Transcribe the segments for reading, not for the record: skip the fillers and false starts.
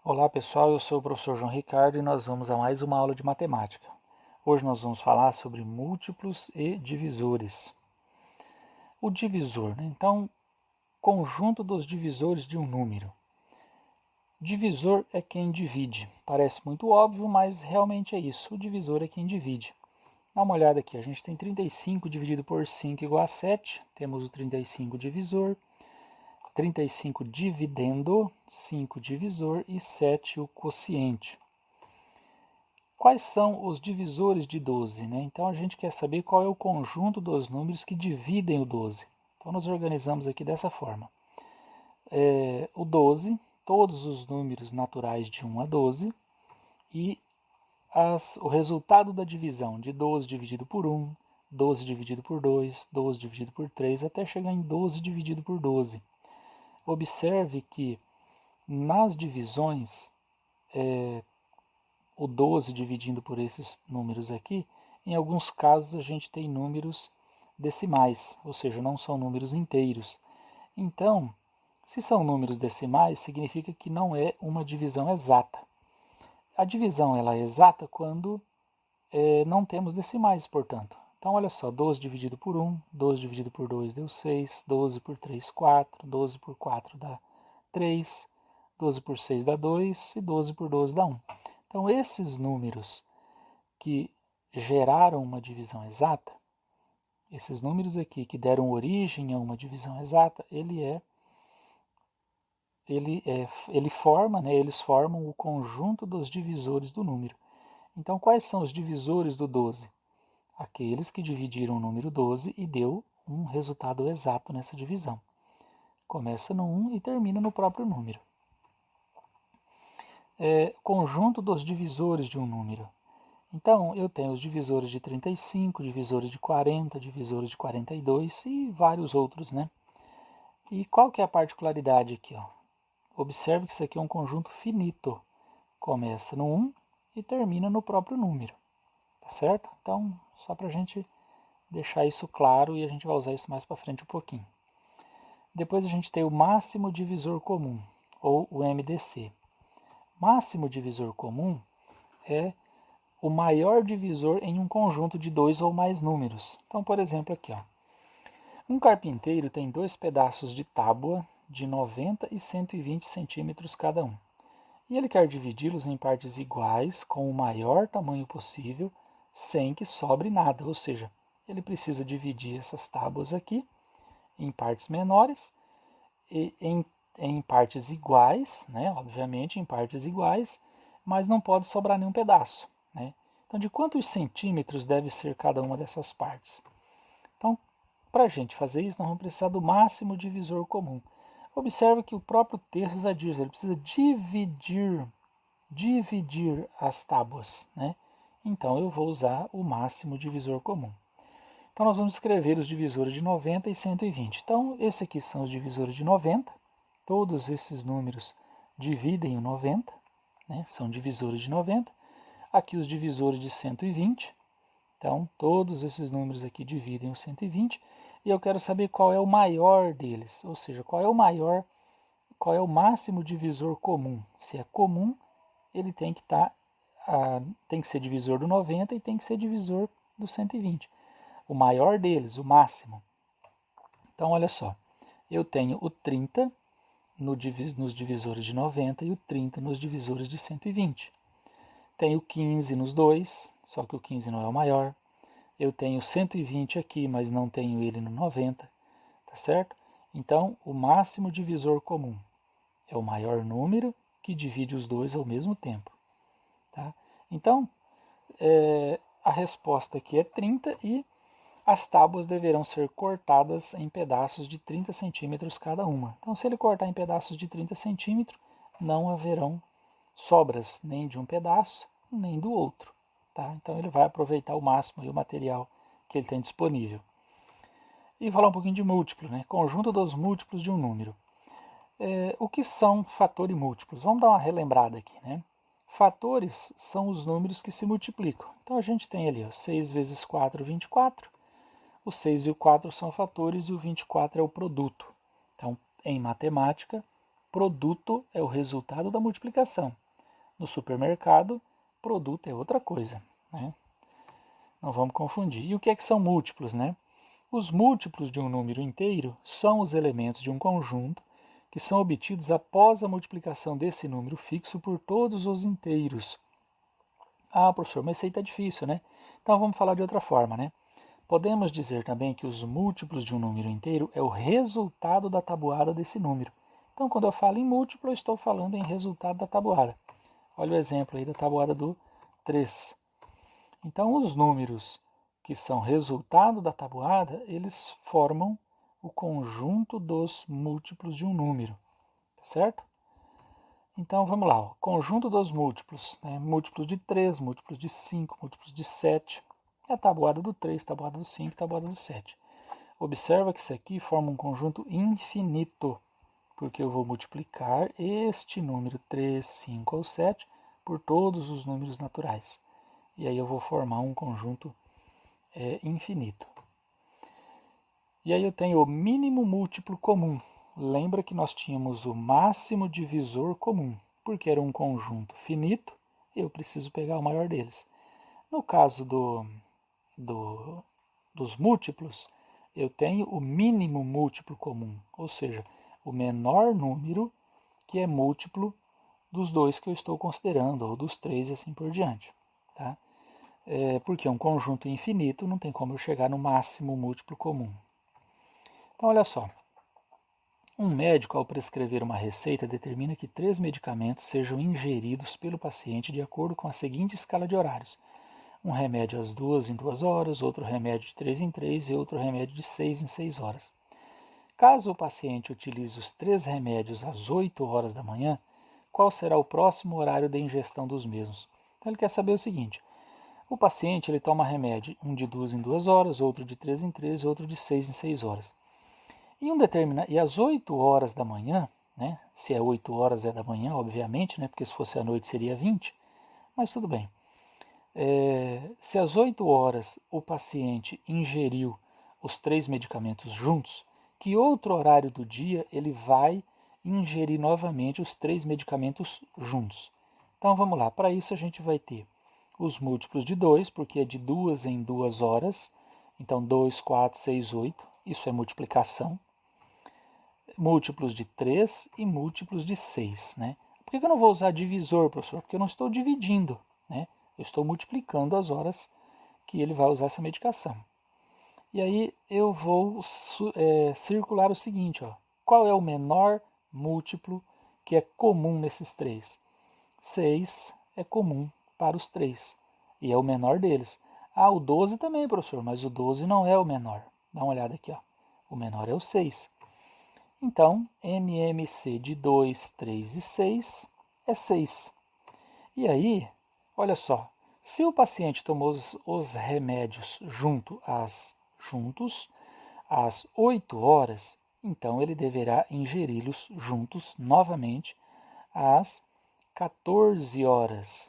Olá pessoal, eu sou o professor João Ricardo e nós vamos a mais uma aula de matemática. Hoje nós vamos falar sobre múltiplos e divisores. O divisor, né? Então, conjunto dos divisores de um número. Divisor é quem divide. Parece muito óbvio, mas realmente é isso. O divisor é quem divide. Dá uma olhada aqui, a gente tem 35 dividido por 5 igual a 7. Temos o 35 divisor, 35 dividendo, 5 divisor e 7 o quociente. Quais são os divisores de 12? Né? Então a gente quer saber qual é o conjunto dos números que dividem o 12. Então nós organizamos aqui dessa forma. O 12, todos os números naturais de 1 a 12, e o resultado da divisão de 12 dividido por 1, 12 dividido por 2, 12 dividido por 3, até chegar em 12 dividido por 12. Observe que nas divisões, o 12 dividindo por esses números aqui, em alguns casos a gente tem números decimais, ou seja, não são números inteiros. Então, se são números decimais, significa que não é uma divisão exata. A divisão ela é exata quando não temos decimais, portanto. Então, olha só, 12 dividido por 1, 12 dividido por 2 deu 6, 12 por 3, 4, 12 por 4 dá 3, 12 por 6 dá 2 e 12 por 12 dá 1. Então, esses números que geraram uma divisão exata, esses números aqui que deram origem a uma divisão exata, ele forma, né, eles formam o conjunto dos divisores do número. Então, quais são os divisores do 12? Aqueles que dividiram o número 12 e deu um resultado exato nessa divisão. Começa no 1 e termina no próprio número. Conjunto dos divisores de um número. Então, eu tenho os divisores de 35, divisores de 40, divisores de 42 e vários outros, né? E qual que é a particularidade aqui, ó? Observe que isso aqui é um conjunto finito. Começa no 1 e termina no próprio número, tá certo? Então, só para a gente deixar isso claro e a gente vai usar isso mais para frente um pouquinho. Depois a gente tem o máximo divisor comum, ou o MDC. Máximo divisor comum é o maior divisor em um conjunto de dois ou mais números. Então, por exemplo, aqui, ó, um carpinteiro tem dois pedaços de tábua de 90 e 120 centímetros cada um, e ele quer dividi-los em partes iguais com o maior tamanho possível, sem que sobre nada, ou seja, ele precisa dividir essas tábuas aqui em partes menores e em partes iguais, né? Obviamente em partes iguais, mas não pode sobrar nenhum pedaço, né? Então, de quantos centímetros deve ser cada uma dessas partes? Então, para a gente fazer isso, nós vamos precisar do máximo divisor comum. Observe que o próprio texto já diz, ele precisa dividir as tábuas, né? Então, eu vou usar o máximo divisor comum. Então, nós vamos escrever os divisores de 90 e 120. Então, esses aqui são os divisores de 90. Todos esses números dividem o 90, né? São divisores de 90. Aqui os divisores de 120. Então, todos esses números aqui dividem o 120. E eu quero saber qual é o maior deles, ou seja, qual é o máximo divisor comum. Se é comum, ele tem que tem que ser divisor do 90 e tem que ser divisor do 120. O maior deles, o máximo. Então, olha só, eu tenho o 30 nos divisores de 90 e o 30 nos divisores de 120. Tenho 15 nos dois, só que o 15 não é o maior. Eu tenho 120 aqui, mas não tenho ele no 90, tá certo? Então, o máximo divisor comum é o maior número que divide os dois ao mesmo tempo. Tá? Então, a resposta aqui é 30 e as tábuas deverão ser cortadas em pedaços de 30 centímetros cada uma. Então, se ele cortar em pedaços de 30 centímetros, não haverão sobras nem de um pedaço, nem do outro. Tá? Então, ele vai aproveitar ao máximo o material que ele tem disponível. E falar um pouquinho de múltiplo, né? Conjunto dos múltiplos de um número. O que são fatores múltiplos? Vamos dar uma relembrada aqui, né? Fatores são os números que se multiplicam. Então, a gente tem ali, ó, 6 vezes 4, 24. O 6 e o 4 são fatores e o 24 é o produto. Então, em matemática, produto é o resultado da multiplicação. No supermercado, produto é outra coisa, né? Não vamos confundir. E o que é que são múltiplos, né? Os múltiplos de um número inteiro são os elementos de um conjunto que são obtidos após a multiplicação desse número fixo por todos os inteiros. Ah, professor, mas isso aí está difícil, né? Então vamos falar de outra forma, né? Podemos dizer também que os múltiplos de um número inteiro é o resultado da tabuada desse número. Então, quando eu falo em múltiplo, eu estou falando em resultado da tabuada. Olha o exemplo aí da tabuada do 3. Então, os números que são resultado da tabuada, eles formam o conjunto dos múltiplos de um número, tá certo? Então, vamos lá, ó. Conjunto dos múltiplos, né? Múltiplos de 3, múltiplos de 5, múltiplos de 7. É a tabuada do 3, tabuada do 5, tabuada do 7. Observa que isso aqui forma um conjunto infinito, porque eu vou multiplicar este número 3, 5 ou 7 por todos os números naturais. E aí eu vou formar um conjunto infinito. E aí eu tenho o mínimo múltiplo comum. Lembra que nós tínhamos o máximo divisor comum, porque era um conjunto finito, eu preciso pegar o maior deles. No caso dos múltiplos, eu tenho o mínimo múltiplo comum, ou seja, o menor número que é múltiplo dos dois que eu estou considerando, ou dos três e assim por diante. Tá? Porque é um conjunto infinito, não tem como eu chegar no máximo múltiplo comum. Então, olha só. Um médico, ao prescrever uma receita, determina que 3 medicamentos sejam ingeridos pelo paciente de acordo com a seguinte escala de horários. Um remédio às 2 em 2 horas, outro remédio de 3 em 3 e outro remédio de 6 em 6 horas. Caso o paciente utilize os 3 remédios às 8 horas da manhã, qual será o próximo horário de ingestão dos mesmos? Então ele quer saber o seguinte: o paciente ele toma remédio, um de 2 em 2 horas, outro de 3 em 3 e outro de 6 em 6 horas. E às 8 horas da manhã, né? Se é 8 horas é da manhã, obviamente, né? Porque se fosse à noite seria 20, mas tudo bem. Se às 8 horas o paciente ingeriu os 3 medicamentos juntos, que outro horário do dia ele vai ingerir novamente os 3 medicamentos juntos? Então vamos lá, para isso a gente vai ter os múltiplos de 2, porque é de 2 em 2 horas, então 2, 4, 6, 8, isso é multiplicação. Múltiplos de 3 e múltiplos de 6, né? Por que eu não vou usar divisor, professor? Porque eu não estou dividindo, né? Eu estou multiplicando as horas que ele vai usar essa medicação. E aí eu vou circular o seguinte, ó. Qual é o menor múltiplo que é comum nesses três? 6 é comum para os três e é o menor deles. Ah, o 12 também, professor, mas o 12 não é o menor. Dá uma olhada aqui, ó. O menor é o 6. Então, MMC de 2, 3 e 6 é 6. E aí, olha só, se o paciente tomou os remédios juntos às 8 horas, então ele deverá ingeri-los juntos novamente às 14 horas.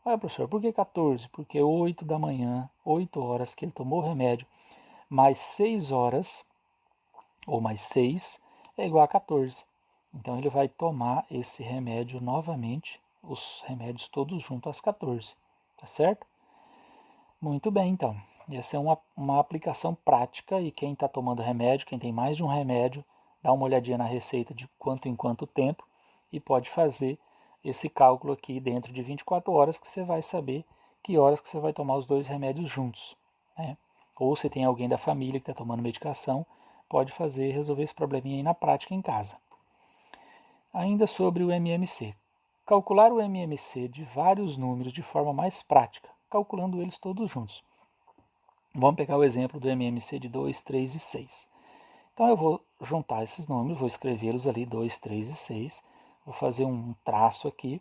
Olha, professor, por que 14? Porque 8 da manhã, 8 horas que ele tomou o remédio, mais 6 horas, ou mais 6, é igual a 14. Então ele vai tomar esse remédio novamente, os remédios todos juntos às 14. Tá certo? Muito bem, então. Essa é uma aplicação prática e quem está tomando remédio, quem tem mais de um remédio, dá uma olhadinha na receita de quanto em quanto tempo e pode fazer esse cálculo aqui dentro de 24 horas que você vai saber que horas que você vai tomar os dois remédios juntos. Né? Ou se tem alguém da família que está tomando medicação, pode resolver esse probleminha aí na prática em casa. Ainda sobre o MMC. Calcular o MMC de vários números de forma mais prática, calculando eles todos juntos. Vamos pegar o exemplo do MMC de 2, 3 e 6. Então eu vou juntar esses números, vou escrevê-los ali, 2, 3 e 6. Vou fazer um traço aqui,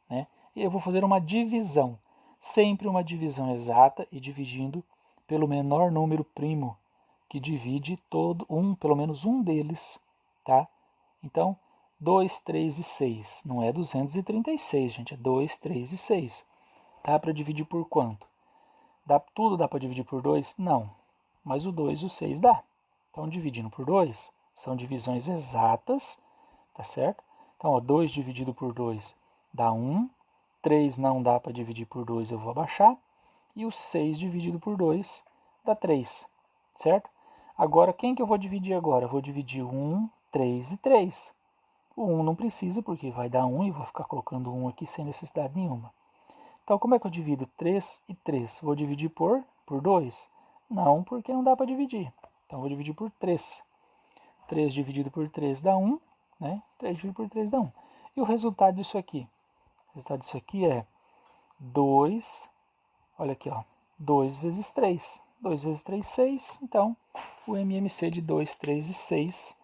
né? E eu vou fazer uma divisão. Sempre uma divisão exata e dividindo pelo menor número primo, que divide pelo menos um deles, tá? Então, 2, 3 e 6. Não é 236, gente, é 2, 3 e 6. Dá para dividir por quanto? Tudo dá para dividir por 2? Não. Mas o 2 e o 6 dá. Então, dividindo por 2, são divisões exatas, tá certo? Então, ó, 2 dividido por 2 dá 1. 3 não dá para dividir por 2, eu vou abaixar. E o 6 dividido por 2 dá 3, certo? Agora, quem que eu vou dividir agora? Eu vou dividir 1, 3 e 3. O 1 não precisa, porque vai dar 1 e vou ficar colocando 1 aqui sem necessidade nenhuma. Então, como é que eu divido 3 e 3? Vou dividir por 2? Não, porque não dá para dividir. Então, vou dividir por 3. 3 dividido por 3 dá 1, né? 3 dividido por 3 dá 1. E o resultado disso aqui? O resultado disso aqui é 2, olha aqui, ó, 2 vezes 3. 2 vezes 3, 6. Então, o MMC de 2, 3 e 6,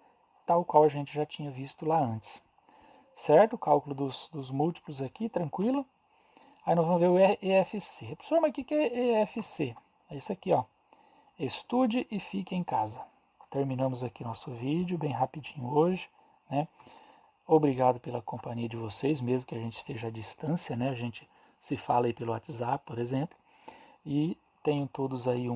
tal qual a gente já tinha visto lá antes. Certo? O cálculo dos múltiplos aqui, tranquilo. Aí nós vamos ver o EFC. Professor, mas o que é EFC? É isso aqui, ó. Estude e fique em casa. Terminamos aqui nosso vídeo, bem rapidinho hoje, né? Obrigado pela companhia de vocês, mesmo que a gente esteja à distância, né? A gente se fala aí pelo WhatsApp, por exemplo. E tenham todos aí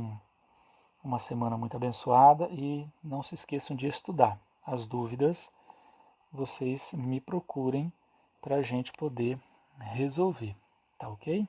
uma semana muito abençoada e não se esqueçam de estudar. As dúvidas, vocês me procurem para a gente poder resolver, tá ok?